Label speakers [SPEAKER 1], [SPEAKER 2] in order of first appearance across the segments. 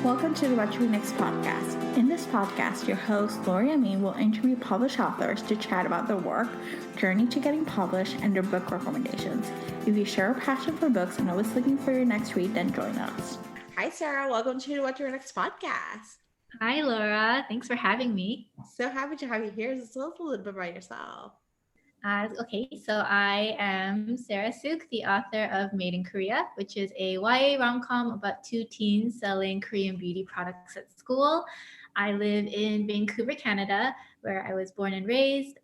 [SPEAKER 1] Welcome to the What to Read Next podcast. In this podcast, your host, Lori Amin, will interview published authors to chat about their work, journey to getting published, and their book recommendations. If you share a passion for books and always looking for your next read, then join us. Hi, Sarah. Welcome to the What to Read Next podcast.
[SPEAKER 2] Hi, Laura. Thanks for having me.
[SPEAKER 1] So happy to have you here. Just tell us a little bit about yourself.
[SPEAKER 2] Okay, so I am Sarah Suk, the author of Made in Korea, which is a YA rom-com about two teens selling Korean beauty products at school. I live in Vancouver, Canada, where I was born and raised.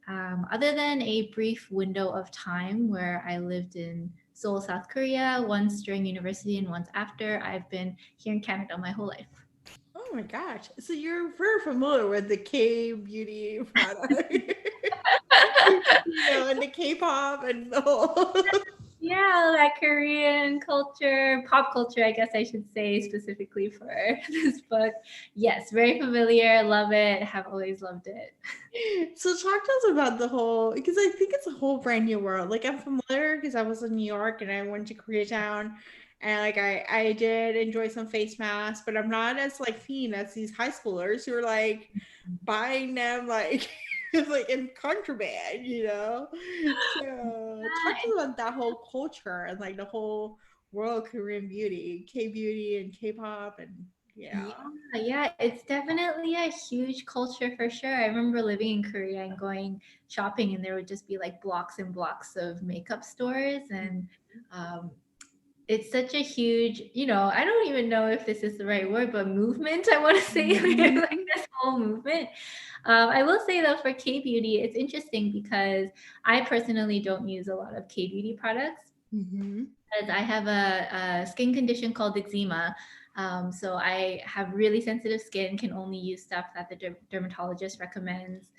[SPEAKER 2] Other than a brief window of time where I lived in Seoul, South Korea, once during university and once after, I've been here in Canada my whole life.
[SPEAKER 1] Oh my gosh. So you're very familiar with the K-beauty product. And the K-pop and the whole...
[SPEAKER 2] Yeah, that Korean culture, pop culture, I guess I should say, specifically for this book. Yes, very familiar, love it, have always loved it.
[SPEAKER 1] So talk to us about the whole, because I think it's a whole brand new world. Like, I'm familiar because I was in New York and I went to Koreatown, and like I did enjoy some face masks, but I'm not as like fiend as these high schoolers who are like buying them like it's like in contraband, So talk to us about that whole culture and like the whole world of Korean beauty, K-beauty and K-pop and
[SPEAKER 2] Yeah, it's definitely a huge culture for sure. I remember living in Korea and going shopping, and there would just be like blocks and blocks of makeup stores, and it's such a huge, I don't even know if this is the right word, but movement, I want to say, like this whole movement. I will say though, for K-beauty, it's interesting because I personally don't use a lot of K-beauty products because I have a skin condition called eczema. So I have really sensitive skin, can only use stuff that the dermatologist recommends.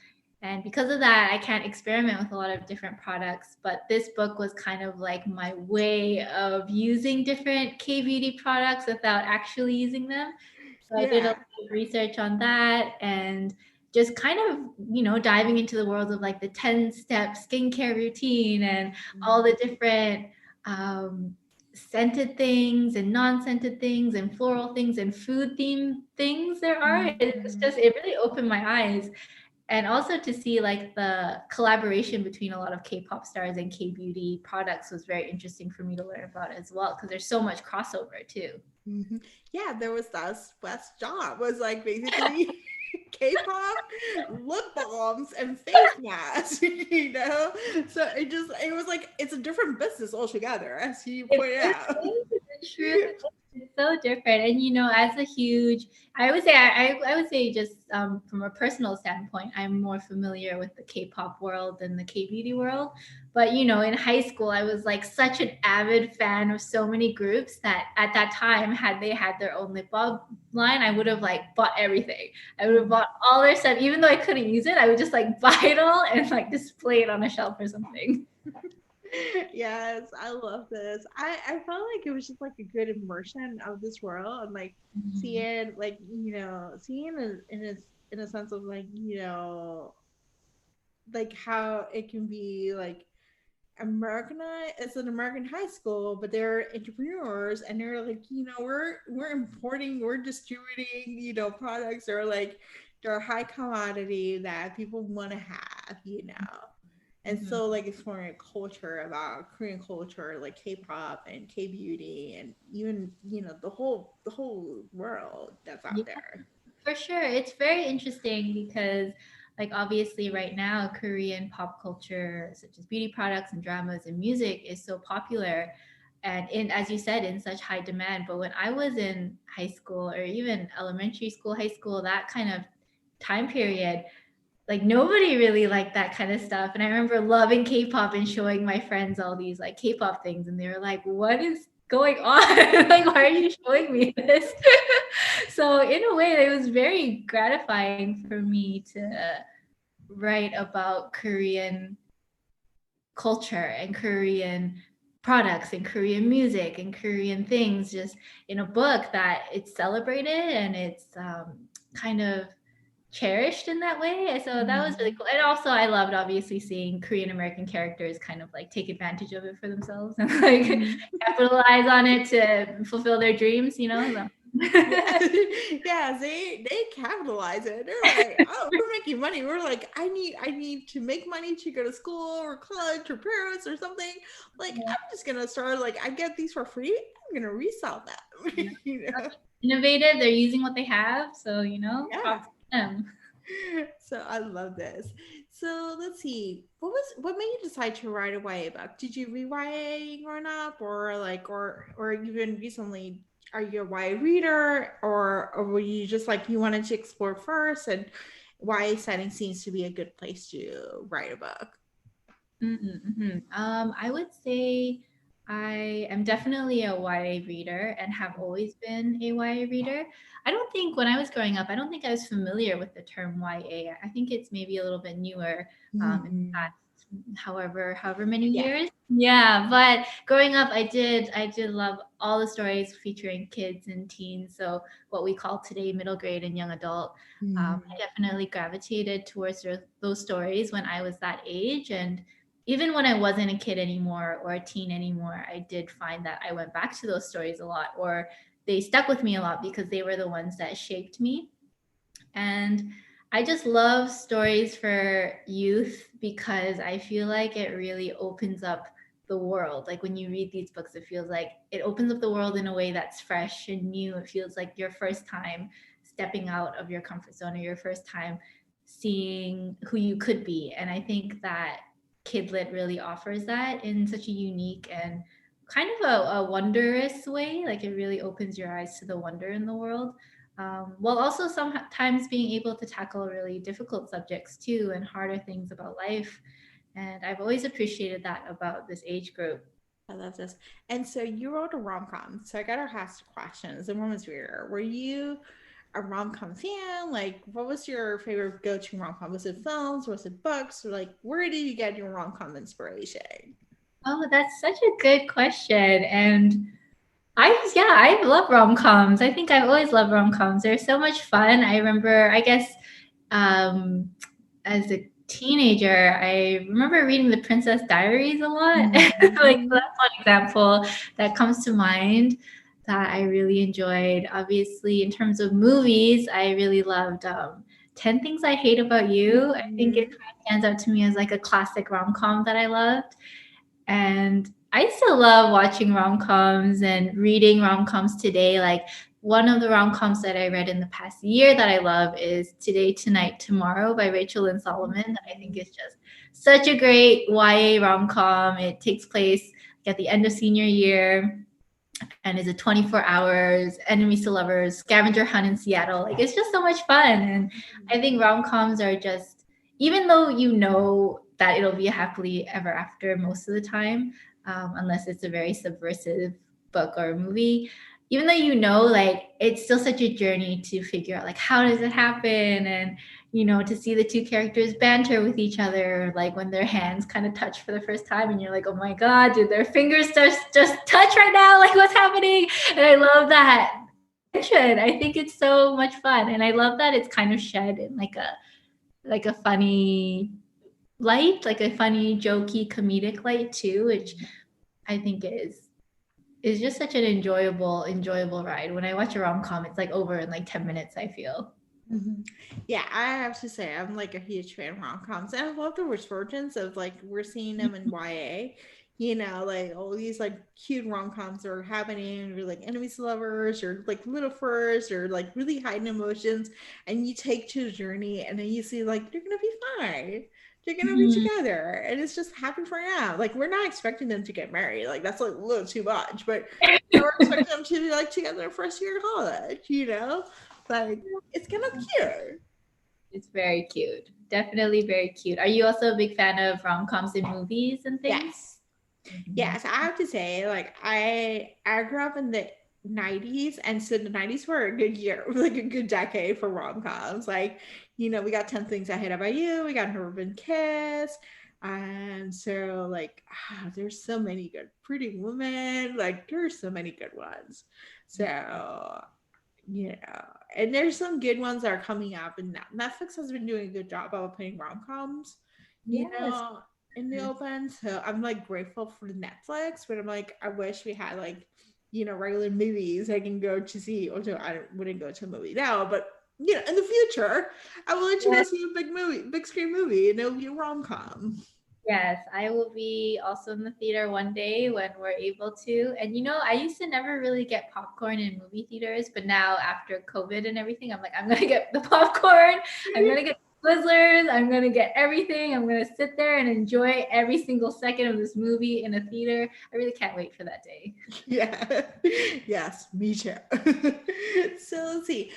[SPEAKER 2] And because of that, I can't experiment with a lot of different products. But this book was kind of like my way of using different K-beauty products without actually using them. So I did a lot of research on that and just kind of, diving into the world of like the 10-step skincare routine and all the different scented things and non-scented things and floral things and food themed things there are. It really opened my eyes. And also to see like the collaboration between a lot of K-pop stars and K-beauty products was very interesting for me to learn about as well, because there's so much crossover too.
[SPEAKER 1] Yeah, there was that West job was like basically K-pop, lip balms, and face masks, So it was like it's a different business altogether, as you pointed out.
[SPEAKER 2] It's true. It's so different. And as a huge, I would say just from a personal standpoint, I'm more familiar with the K-pop world than the K-beauty world. But in high school, I was like such an avid fan of so many groups that at that time, had they had their own lip balm line, I would have like bought everything. I would have bought all their stuff, even though I couldn't use it. I would just like buy it all and like display it on a shelf or something.
[SPEAKER 1] Yes, I love this. I felt like it was just like a good immersion of this world and like seeing like seeing in a sense of like like how it can be like Americanized. It's an American high school, but they're entrepreneurs and they're like we're importing, we're distributing products that are like they're high commodity that people want to have. And so like exploring a culture about Korean culture, like K-pop and K-beauty and even, the whole world that's out there.
[SPEAKER 2] For sure. It's very interesting because like obviously right now Korean pop culture such as beauty products and dramas and music is so popular and as you said, in such high demand. But when I was in high school or even elementary school, high school, that kind of time period, like nobody really liked that kind of stuff. And I remember loving K-pop and showing my friends all these like K-pop things. And they were like, what is going on? Like, why are you showing me this? So in a way, it was very gratifying for me to write about Korean culture and Korean products and Korean music and Korean things just in a book that it's celebrated and it's kind of cherished in that way. So that was really cool. And also I loved obviously seeing Korean American characters kind of like take advantage of it for themselves and like capitalize on it to fulfill their dreams,
[SPEAKER 1] Yeah, yeah, they capitalize it. They're like, oh, we're making money. We're like, I need to make money to go to school or college or Paris or something. Like,
[SPEAKER 2] Yeah.
[SPEAKER 1] I'm just gonna start like I get these for free. I'm gonna resell them.
[SPEAKER 2] Yeah.
[SPEAKER 1] You know?
[SPEAKER 2] Innovative. They're using what they have, so
[SPEAKER 1] Yeah.
[SPEAKER 2] props to them.
[SPEAKER 1] So I love this. So let's see. What made you decide to write a YA book? Did you read YA growing up, or like, or even recently? Are you a YA reader, or were you just like you wanted to explore first, and YA setting seems to be a good place to write a book?
[SPEAKER 2] I would say I am definitely a YA reader and have always been a YA reader. I don't think when I was growing up, I don't think I was familiar with the term YA. I think it's maybe a little bit newer in the
[SPEAKER 1] Mm-hmm.
[SPEAKER 2] past however many
[SPEAKER 1] Yeah.
[SPEAKER 2] years. Yeah, but growing up, I did love all the stories featuring kids and teens. So what we call today middle grade and young adult. I definitely gravitated towards those stories when I was that age, and even when I wasn't a kid anymore or a teen anymore, I did find that I went back to those stories a lot, or they stuck with me a lot because they were the ones that shaped me. And I just love stories for youth because I feel like it really opens up the world. Like when you read these books, it feels like it opens up the world in a way that's fresh and new. It feels like your first time stepping out of your comfort zone or your first time seeing who you could be. And I think that Kidlit really offers that in such a unique and kind of a wondrous way. Like it really opens your eyes to the wonder in the world, while also sometimes being able to tackle really difficult subjects too and harder things about life. And I've always appreciated that about this age group.
[SPEAKER 1] I love this. And so you wrote a rom com. So I got to ask questions. As a woman's reader, were you a rom com fan? Like, what was your favorite go to rom com? Was it films? Was it books? Or like, where did you get your rom com inspiration?
[SPEAKER 2] Oh, that's such a good question. And I love rom-coms. I think I've always loved rom-coms. They're so much fun. I remember, I guess, um, as a teenager, I remember reading the Princess Diaries a lot. Like
[SPEAKER 1] Mhm.
[SPEAKER 2] that's one example that comes to mind that I really enjoyed. Obviously, in terms of movies, I really loved 10 Things I Hate About You. I think it
[SPEAKER 1] Mhm.
[SPEAKER 2] kind of stands out to me as like a classic rom-com that I loved. And I still love watching rom-coms and reading rom-coms today. Like one of the rom-coms that I read in the past year that I love is Today, Tonight, Tomorrow by Rachel Lynn Solomon. That I think is just such a great YA rom-com. It takes place at the end of senior year and is a 24 hours enemies to lovers scavenger hunt in Seattle. Like it's just so much fun. And I think rom-coms are just, even though you know that it'll be a happily ever after most of the time, unless it's a very subversive book or movie, even though you know, like it's still such a journey to figure out like how does it happen, and to see the two characters banter with each other, like when their hands kind of touch for the first time and you're like, oh my God, did their fingers just touch right now? Like what's happening? And I love that tension. I think it's so much fun. And I love that it's kind of shed in like a funny light, like a funny, jokey, comedic light too, which I think is just such an enjoyable ride. When I watch a rom-com, it's like over in like 10 minutes, I feel.
[SPEAKER 1] Mhm. Yeah, I have to say I'm like a huge fan of rom-coms, and I love the resurgence of like we're seeing them in YA. Like all these like cute rom-coms are happening, or like enemies to lovers, or like little first, or like really heightened emotions, and you take to the journey, and then you see like they're gonna be fine. They're gonna be
[SPEAKER 2] Mhm.
[SPEAKER 1] together, and it's just happy for now. Like we're not expecting them to get married, like that's like a little too much, but we're expecting them to be like together first year of college. Like it's kind of cute.
[SPEAKER 2] It's very cute. Definitely very cute. Are you also a big fan of rom-coms in movies and things?
[SPEAKER 1] Yes.
[SPEAKER 2] Mhm.
[SPEAKER 1] Yes, I have to say, like I grew up in the 90s, and so the 90s were a good year, like a good decade for rom-coms. Like, we got 10 Things I Hate About You, we got An Urban Kiss. And so like there's so many good Pretty Woman, like there's so many good ones. So and there's some good ones that are coming up, and Netflix has been doing a good job of putting rom-coms, you
[SPEAKER 2] Yes.
[SPEAKER 1] know, in the open. So I'm like grateful for Netflix, but I'm like, I wish we had like, regular movies I can go to see. Although I wouldn't go to a movie now, but in the future, I will let you go
[SPEAKER 2] Yes,
[SPEAKER 1] see a big screen movie, and it'll be a rom-com.
[SPEAKER 2] yes, I will be also in the theater one day when we're able to. And I used to never really get popcorn in movie theaters, but now after COVID and everything, I'm like, I'm gonna get the popcorn, I'm gonna get the Twizzlers, I'm gonna get everything. I'm gonna sit there and enjoy every single second of this movie in a theater. I really can't wait for that day.
[SPEAKER 1] Yeah. Yes, me too. So let's see.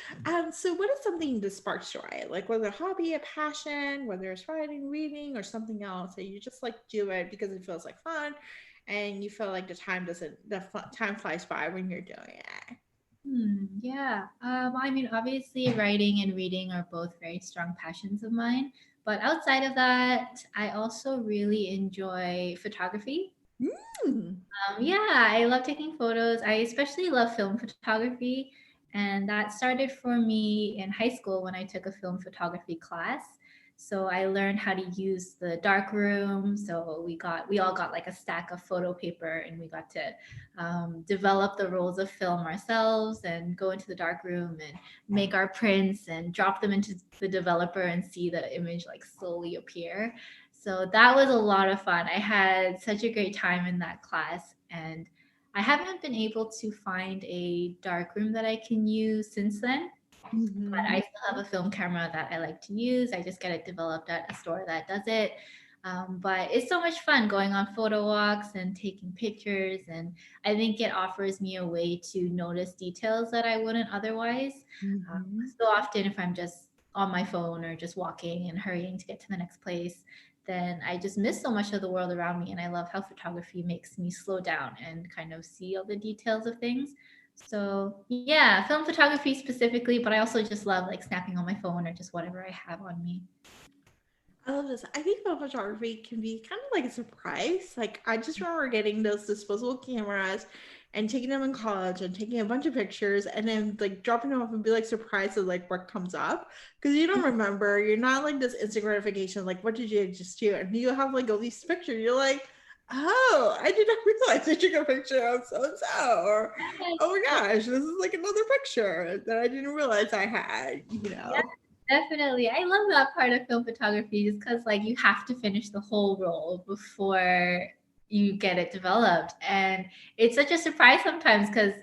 [SPEAKER 1] So what is something that sparks joy? Like whether a hobby, a passion, whether it's writing, reading, or something else that you just like do it because it feels like fun and you feel like time flies by when you're doing it.
[SPEAKER 2] Yeah. I mean, obviously, writing and reading are both very strong passions of mine. But outside of that, I also really enjoy photography.
[SPEAKER 1] Mm.
[SPEAKER 2] Yeah, I love taking photos. I especially love film photography. And that started for me in high school when I took a film photography class. So I learned how to use the dark room. So we all got like a stack of photo paper, and we got to develop the rolls of film ourselves and go into the dark room and make our prints and drop them into the developer and see the image like slowly appear. So that was a lot of fun. I had such a great time in that class, and I haven't been able to find a darkroom that I can use since then. But
[SPEAKER 1] Hmm.
[SPEAKER 2] I still have a film camera that I like to use. I just get it developed at a store that does it. But it's so much fun going on photo walks and taking pictures. And I think it offers me a way to notice details that I wouldn't otherwise.
[SPEAKER 1] Hmm.
[SPEAKER 2] So often, if I'm just on my phone or just walking and hurrying to get to the next place, then I just miss so much of the world around me. And I love how photography makes me slow down and kind of see all the details of things. So yeah, film photography specifically, but I also just love like snapping on my phone or just whatever I have on me.
[SPEAKER 1] I love this. I think film photography can be kind of like a surprise. Like I just remember getting those disposable cameras and taking them in college and taking a bunch of pictures and then like dropping them off and be like surprised at like what comes up because you don't remember. You're not like this instant gratification. Like what did you just do? And you have like all these pictures. You're like, oh, I did not realize I took a picture of so and so, or oh my gosh, this is like another picture that I didn't realize I had.
[SPEAKER 2] Yeah, definitely. I love that part of film photography just because like you have to finish the whole roll before you get it developed. And it's such a surprise sometimes because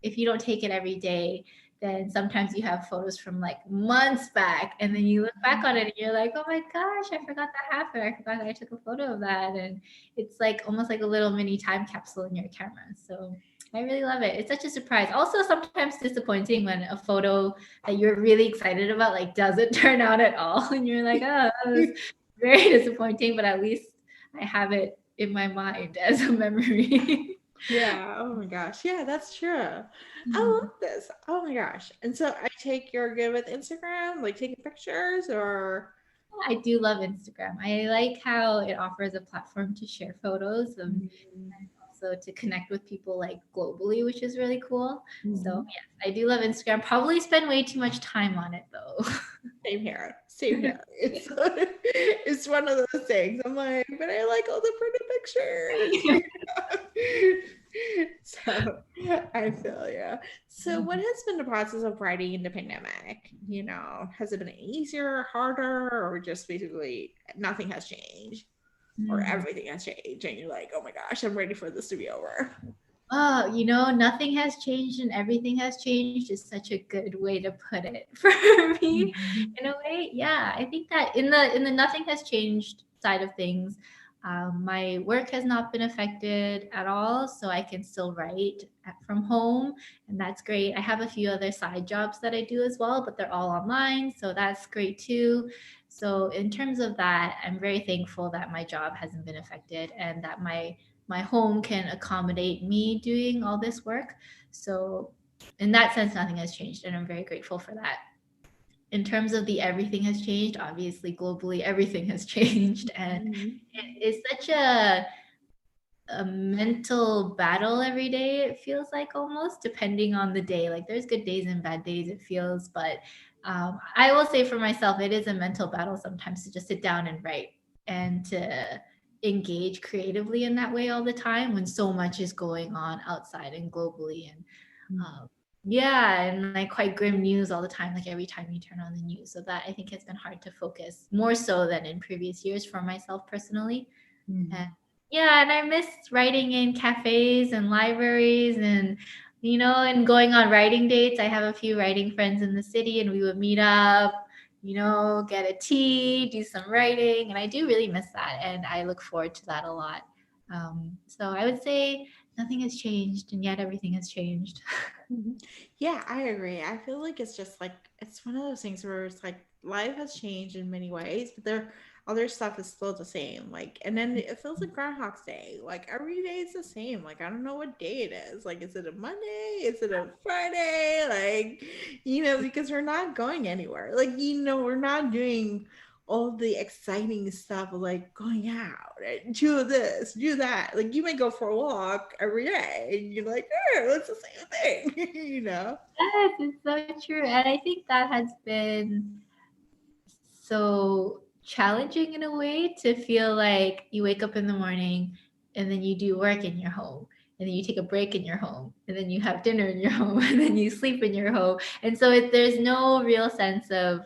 [SPEAKER 2] if you don't take it every day, then sometimes you have photos from like months back and then you look back on it and you're like, oh my gosh, I forgot that happened. I forgot that I took a photo of that. And it's like almost like a little mini time capsule in your camera. So I really love it. It's such a surprise. Also, sometimes disappointing when a photo that you're really excited about like doesn't turn out at all and you're like, oh, that was very disappointing, but at least I have it in my mind as a memory.
[SPEAKER 1] Yeah. Oh my gosh. Yeah, that's true. I love this. Oh my gosh. And so I take you're good with Instagram, like taking pictures or
[SPEAKER 2] I do love Instagram. I like how it offers a platform to share photos and also to connect with people like globally, which is really cool. So
[SPEAKER 1] Mhm.
[SPEAKER 2] yes, I do love Instagram. Probably spend way too much time on it though.
[SPEAKER 1] Same here. Same here. It's it's one of those things. I'm like, but I like all the pretty pictures. So I feel you. So what has been the process of writing in the pandemic? Has it been easier, harder, or just basically nothing has changed? Or
[SPEAKER 2] Mm.
[SPEAKER 1] everything has changed and you're like, oh my gosh, I'm ready for this to be over.
[SPEAKER 2] Oh, nothing has changed and everything has changed is such a good way to put it for me
[SPEAKER 1] Mhm.
[SPEAKER 2] in a way. Yeah, I think that in the nothing has changed side of things, my work has not been affected at all, so I can still write from home, and that's great. I have a few other side jobs that I do as well, but they're all online, so that's great too. So in terms of that, I'm very thankful that my job hasn't been affected and that my home can accommodate me doing all this work. So, in that sense, nothing has changed, and I'm very grateful for that. In terms of the everything has changed, obviously, globally, everything has changed. And
[SPEAKER 1] Mhm.
[SPEAKER 2] it is such a mental battle every day, it feels like almost, depending on the day. Like, there's good days and bad days, it feels. But I will say for myself, it is a mental battle sometimes to just sit down and write and to engage creatively in that way all the time when so much is going on outside and globally. And yeah, and like quite grim news all the time, like every time you turn on the news. So that I think has been hard to focus more so than in previous years for myself personally. And yeah, and I miss writing in cafes and libraries and and going on writing dates. I have a few writing friends in the city and we would meet up, get a tea, do some writing, and I do really miss that and I look forward to that a lot. So I would say nothing has changed and yet everything has changed.
[SPEAKER 1] Yeah, I agree. I feel like it's just like it's one of those things where it's like life has changed in many ways, but there other stuff is still the same. Like, and then it feels like Groundhog's Day. Like every day is the same. Like I don't know what day it is. Like, is it a Monday? Is it a Friday? Like, because we're not going anywhere. Like, we're not doing all the exciting stuff of like going out and do this, do that. Like you might go for a walk every day and you're like, oh, it's the same thing.
[SPEAKER 2] Yes, it's so true. And I think that has been so challenging in a way to feel like you wake up in the morning and then you do work in your home and then you take a break in your home and then you have dinner in your home and then you sleep in your home. And so there's no real sense of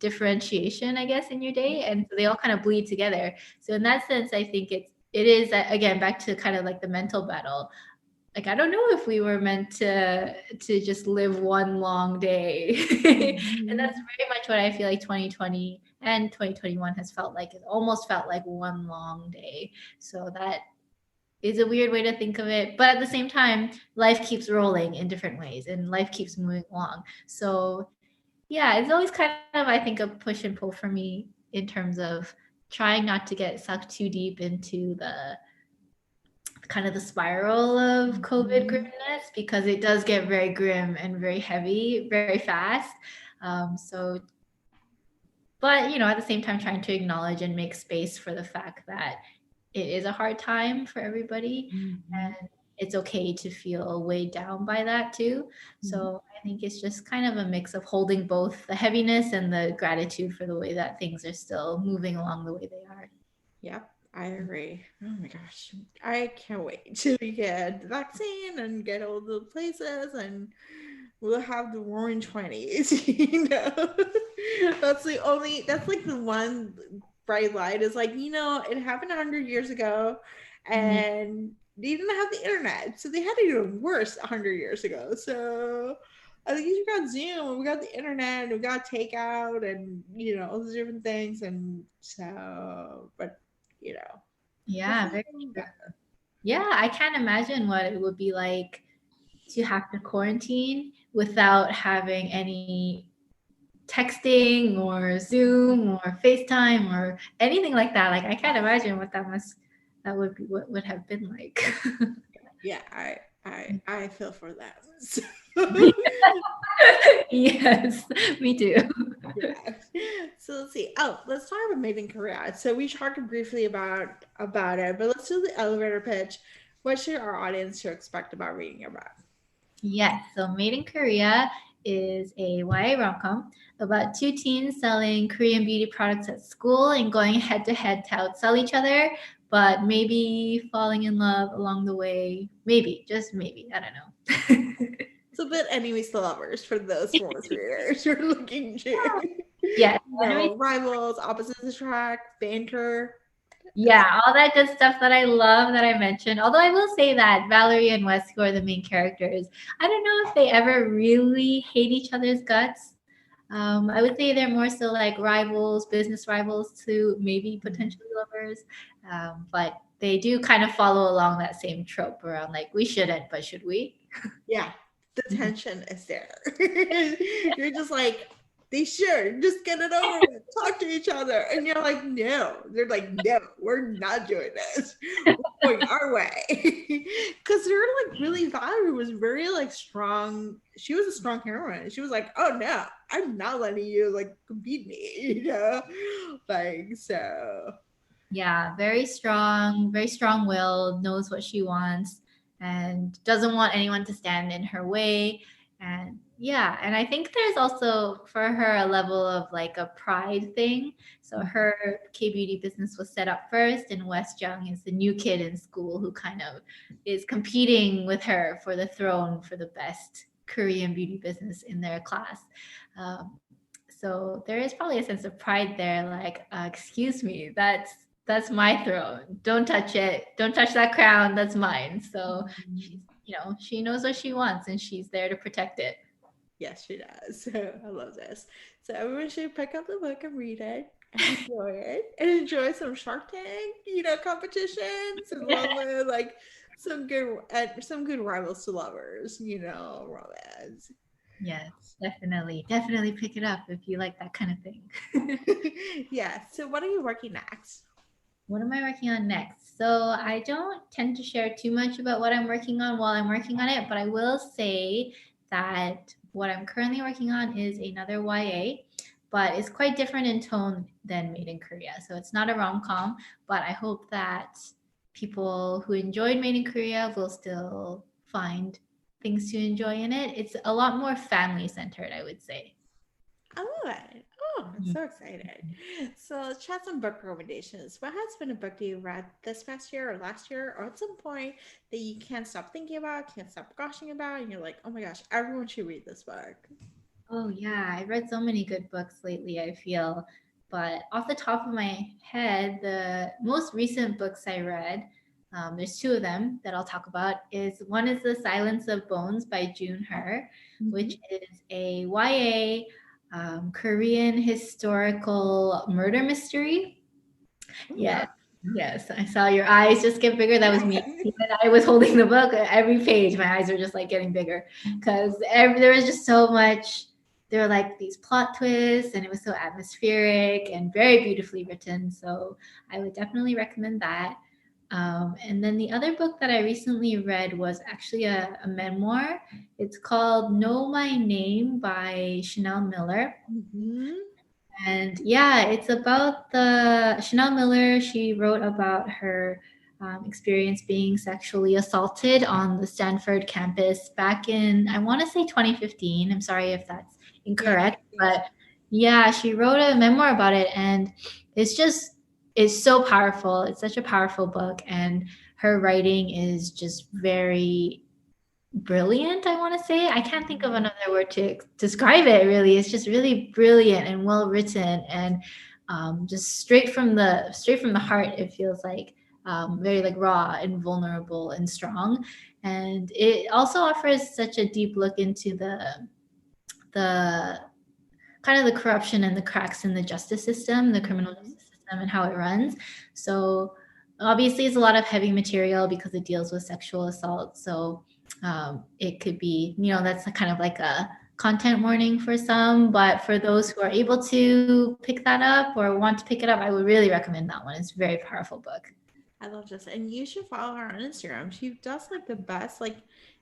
[SPEAKER 2] differentiation, I guess, in your day. And so they all kind of bleed together. So in that sense, I think it is, again, back to kind of like the mental battle. Like I don't know if we were meant to just live one long day. And that's very much what I feel like 2020 and 2021 has felt like. It almost felt like one long day. So that is a weird way to think of it, but at the same time life keeps rolling in different ways and life keeps moving along. So yeah, it's always kind of, I think, a push and pull for me in terms of trying not to get sucked too deep into the kind of the spiral of COVID grimness, because it does get very grim and very heavy very fast. So, but at the same time, trying to acknowledge and make space for the fact that it is a hard time for everybody, and it's okay to feel weighed down by that too. So I think it's just kind of a mix of holding both the heaviness and the gratitude for the way that things are still moving along the way they are.
[SPEAKER 1] Yep, I agree. Oh my gosh. I can't wait till we get the vaccine and get all the places and we'll have the roaring 20s, that's like the one bright light is like, it happened 100 years ago and they didn't have the internet. So they had it even worse 100 years ago. So at least we got Zoom and we got the internet and we got takeout and, all those different things. And so, but
[SPEAKER 2] Yeah, very true. Yeah, I can't imagine what it would be like to have to quarantine without having any texting or Zoom or FaceTime or anything like that. Like I can't imagine what that would be, what would have been like.
[SPEAKER 1] Yeah, I feel for that. So,
[SPEAKER 2] Yes, me too.
[SPEAKER 1] yeah. So let's see. Oh, let's talk about Made in Korea. So we talked briefly about it, but let's do the elevator pitch. What should our audience to expect about reading your book?
[SPEAKER 2] Yes, so Made in Korea is a YA rom-com about two teens selling Korean beauty products at school and going head to head to outsell each other, but maybe falling in love along the way. Maybe, just maybe. I don't know.
[SPEAKER 1] It's a bit enemies to lovers for those fourth graders who are looking to,
[SPEAKER 2] Yes.
[SPEAKER 1] rivals, opposites attract, banter.
[SPEAKER 2] Yeah, all that good stuff that I love that I mentioned. Although I will say that Valerie and Wes, who are the main characters, I don't know if they ever really hate each other's guts. I would say they're more so like rivals, business rivals to maybe potentially lovers. But they do kind of follow along that same trope around like, we shouldn't, but should we?
[SPEAKER 1] Yeah, the tension is there. You're just like, they should just get it over with, talk to each other. And you're like, no. They're like, no, we're not doing this. We're going our way. Because they're like really, Valerie was very like strong. She was a strong heroine. She was like, oh no, I'm not letting you like beat me, Like, so.
[SPEAKER 2] Yeah, very strong willed, knows what she wants, and doesn't want anyone to stand in her way. And Yeah, and I think there's also for her a level of like a pride thing. So her K-beauty business was set up first, and West Jung is the new kid in school who kind of is competing with her for the throne for the best Korean beauty business in their class. Um, so there is probably a sense of pride there, like, excuse me, that's my throne. Don't touch it. Don't touch that crown. That's mine. So she's, she knows what she wants, and she's there to protect it.
[SPEAKER 1] Yes, she does. So I love this. So everyone should pick up the book and read it and enjoy it and enjoy some Shark Tank, competitions as well as like some good rivals to lovers, romance.
[SPEAKER 2] Yes, definitely. Definitely pick it up if you like that kind of thing.
[SPEAKER 1] Yeah. So what are you working next?
[SPEAKER 2] What am I working on next? So I don't tend to share too much about what I'm working on while I'm working on it, but I will say that what I'm currently working on is another YA, but it's quite different in tone than Made in Korea. So it's not a rom-com, but I hope that people who enjoyed Made in Korea will still find things to enjoy in it. It's a lot more family centered, I would say.
[SPEAKER 1] I love it. Oh, I'm so excited. So let's chat some book recommendations. What has been a book that you read this past year or last year or at some point that you can't stop thinking about, can't stop gushing about, and you're like, oh my gosh, everyone should read this book?
[SPEAKER 2] Oh yeah, I've read so many good books lately, I feel. But off the top of my head, the most recent books I read, there's two of them that I'll talk about. Is one is The Silence of Bones by June Her, which is a YA Korean historical murder mystery.
[SPEAKER 1] Wow.
[SPEAKER 2] Yes, yes, I saw your eyes just get bigger. That was me. When I was holding the book, every page, my eyes were just like getting bigger because there was just so much. There were like these plot twists, and it was so atmospheric and very beautifully written. So I would definitely recommend that. And then the other book that I recently read was actually a memoir. It's called Know My Name by Chanel Miller.
[SPEAKER 1] Mm-hmm.
[SPEAKER 2] And yeah, it's about the Chanel Miller. She wrote about her experience being sexually assaulted on the Stanford campus back in, I want to say 2015. I'm sorry if that's
[SPEAKER 1] Yeah.
[SPEAKER 2] incorrect, but yeah, she wrote a memoir about it. And it's so powerful. It's such a powerful book. And her writing is just very brilliant, I want to say. I can't think of another word to describe it really. It's just really brilliant and well written, and just straight from the heart. It feels like very like raw and vulnerable and strong. And it also offers such a deep look into the kind of the corruption and the cracks in the justice system, the criminal justice system, and how it runs. So obviously it's a lot of heavy material because it deals with sexual assault. So it could be, that's a kind of like a content warning for some, but for those who are able to pick that up or want to pick it up, I would really recommend that one. It's a very powerful book.
[SPEAKER 1] I love this. And you should follow her on Instagram. She does like the best, like,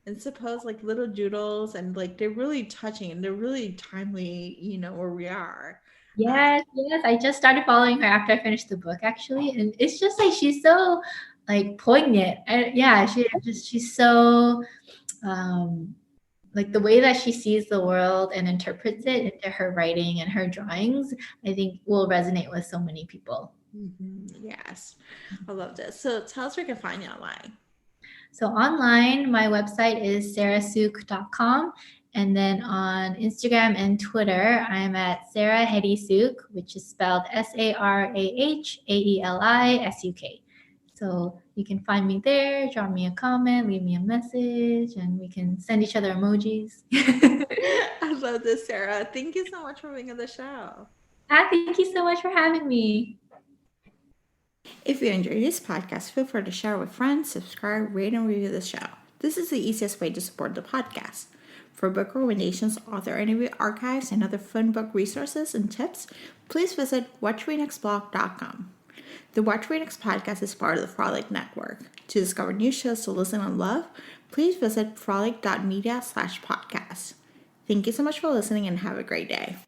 [SPEAKER 1] and suppose like little doodles, and like they're really touching and they're really timely, where we are.
[SPEAKER 2] Yes, yes. I just started following her after I finished the book, actually, and it's just like she's so like poignant. And yeah, she's so like the way that she sees the world and interprets it into her writing and her drawings, I think will resonate with so many people.
[SPEAKER 1] Yes, I love this. So tell us where we can find you online.
[SPEAKER 2] So online, my website is sarahsuk.com. And then on Instagram and Twitter, I'm at Sarah Suk, which is spelled SARAHAELISUK. So you can find me there, drop me a comment, leave me a message, and we can send each other emojis.
[SPEAKER 1] I love this, Sarah. Thank you so much for being on the show.
[SPEAKER 2] Thank you so much for having me.
[SPEAKER 1] If you enjoyed this podcast, feel free to share with friends, subscribe, rate, and review the show. This is the easiest way to support the podcast. For book recommendations, author interview archives, and other fun book resources and tips, please visit WatchReNextBlog.com. The Watch Read Next podcast is part of the Frolic Network. To discover new shows to listen and love, please visit frolic.media/podcast. Thank you so much for listening and have a great day.